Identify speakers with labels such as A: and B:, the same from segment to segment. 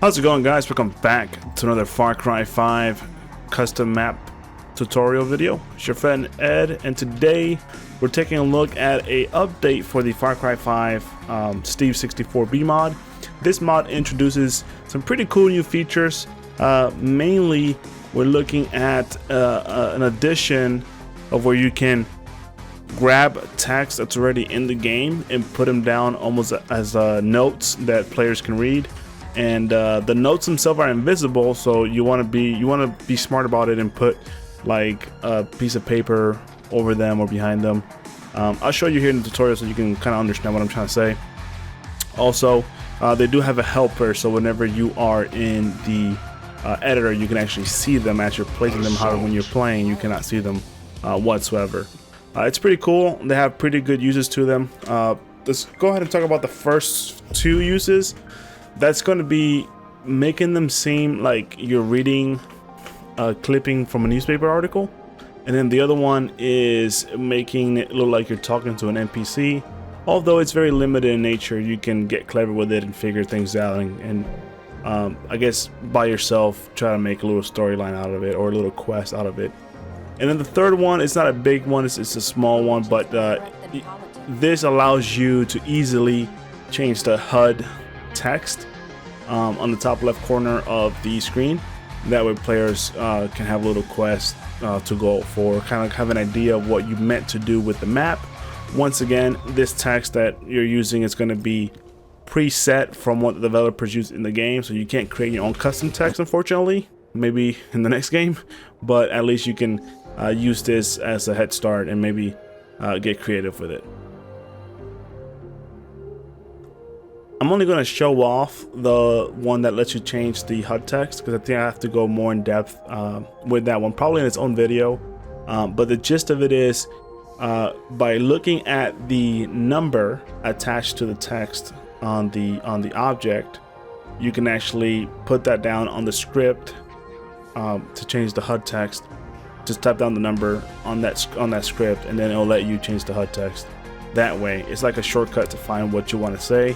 A: How's it going, guys? Welcome back to another Far Cry 5 custom map tutorial video. It's your friend Ed, and today we're taking a look at a update for the Far Cry 5 Steve64b mod. This mod introduces some pretty cool new features. Mainly we're looking at an addition of where you can grab text that's already in the game and put them down almost as notes that players can read. And the notes themselves are invisible, so you want to be smart about it and put like a piece of paper over them or behind them. I'll show you here in the tutorial so you can kind of understand what I'm trying to say. Also, they do have a helper, so whenever you are in the editor, you can actually see them as you're placing them. However, when you're playing, you cannot see them whatsoever. It's pretty cool. They have pretty good uses to them. Let's go ahead and talk about the first two uses. That's going to be making them seem like you're reading a clipping from a newspaper article, and then the other one is making it look like you're talking to an NPC. Although it's very limited in nature, you can get clever with it and figure things out, and I guess by yourself try to make a little storyline out of it or a little quest out of it. And then the third one, it's not a big one, it's a small one, but this allows you to easily change the HUD text on the top left corner of the screen. That way players can have a little quest to go for, kind of have an idea of what you meant to do with the map. Once again, this text that you're using is going to be preset from what the developers use in the game, so you can't create your own custom text, unfortunately. Maybe in the next game, but at least you can use this as a head start and maybe get creative with it. I'm only going to show off the one that lets you change the HUD text, because I think I have to go more in depth with that one, probably in its own video. But the gist of it is, by looking at the number attached to the text on the object, you can actually put that down on the script to change the HUD text. Just type down the number on that script, and then it'll let you change the HUD text. That way, it's like a shortcut to find what you want to say.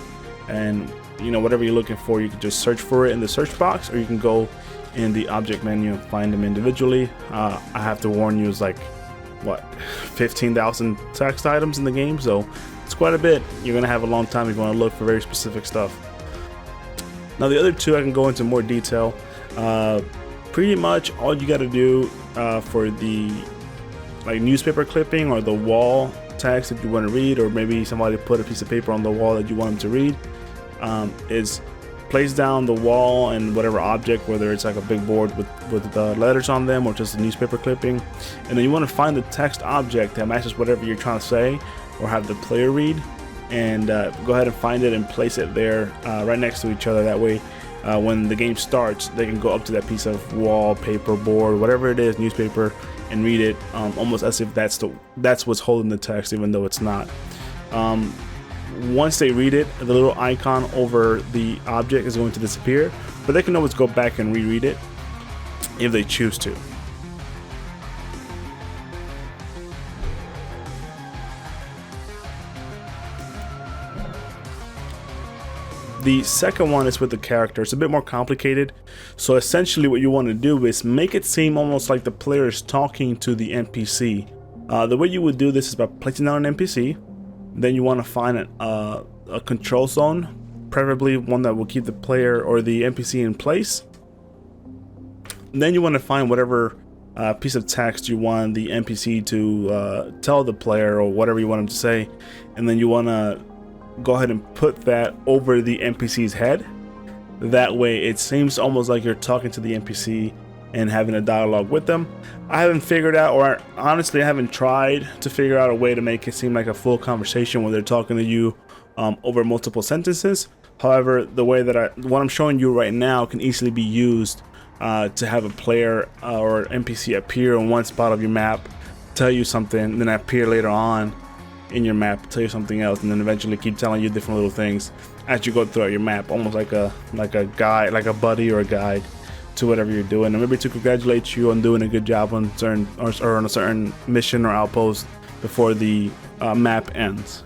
A: And you know, whatever you're looking for, you can just search for it in the search box, or you can go in the object menu and find them individually. I have to warn you, it's like what, 15,000 text items in the game, so it's quite a bit. You're gonna have a long time if you want to look for very specific stuff. Now the other two I can go into more detail. Pretty much all you got to do for the like newspaper clipping or the wall text that you want to read, or maybe somebody put a piece of paper on the wall that you want them to read, is place down the wall and whatever object, whether it's like a big board with the letters on them or just a newspaper clipping, and then you want to find the text object that matches whatever you're trying to say or have the player read, and go ahead and find it and place it there right next to each other. That way when the game starts, they can go up to that piece of wall, paper, board, whatever it is, newspaper, and read it almost as if that's what's holding the text, even though it's not. Once they read it, the little icon over the object is going to disappear, but they can always go back and reread it if they choose to. The second one is with the character. It's a bit more complicated. So essentially what you want to do is make it seem almost like the player is talking to the NPC. The way you would do this is by placing down an NPC. Then you want to find a control zone, preferably one that will keep the player or the NPC in place. And then you want to find whatever piece of text you want the NPC to tell the player, or whatever you want him to say. And then you want to go ahead and put that over the NPC's head. That way it seems almost like you're talking to the NPC and having a dialogue with them. I haven't figured out, or honestly I haven't tried to figure out a way to make it seem like a full conversation when they're talking to you over multiple sentences. However, the way that what I'm showing you right now can easily be used to have a player or NPC appear in one spot of your map, tell you something, then appear later on in your map, tell you something else, and then eventually keep telling you different little things as you go throughout your map, almost like a guide, like a buddy or a guide to whatever you're doing, and maybe to congratulate you on doing a good job on certain or on a certain mission or outpost before the map ends.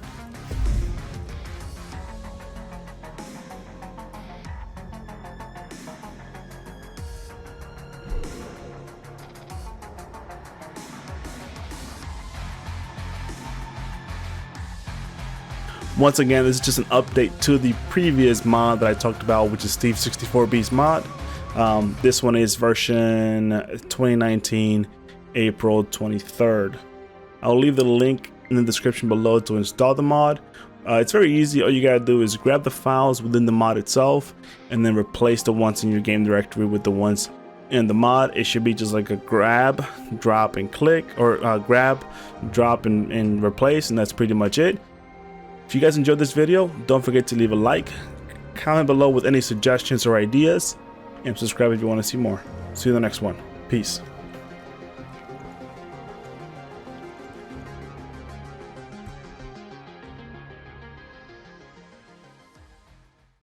A: Once again, this is just an update to the previous mod that I talked about, which is Steve64b's mod. This one is version 2019, April 23rd. I'll leave the link in the description below to install the mod. It's very easy. All you gotta do is grab the files within the mod itself and then replace the ones in your game directory with the ones in the mod. It should be just like a grab, drop, and click, or grab, drop, and replace, and that's pretty much it. If you guys enjoyed this video, don't forget to leave a like, comment below with any suggestions or ideas, and subscribe if you want to see more. See you in the next one. Peace.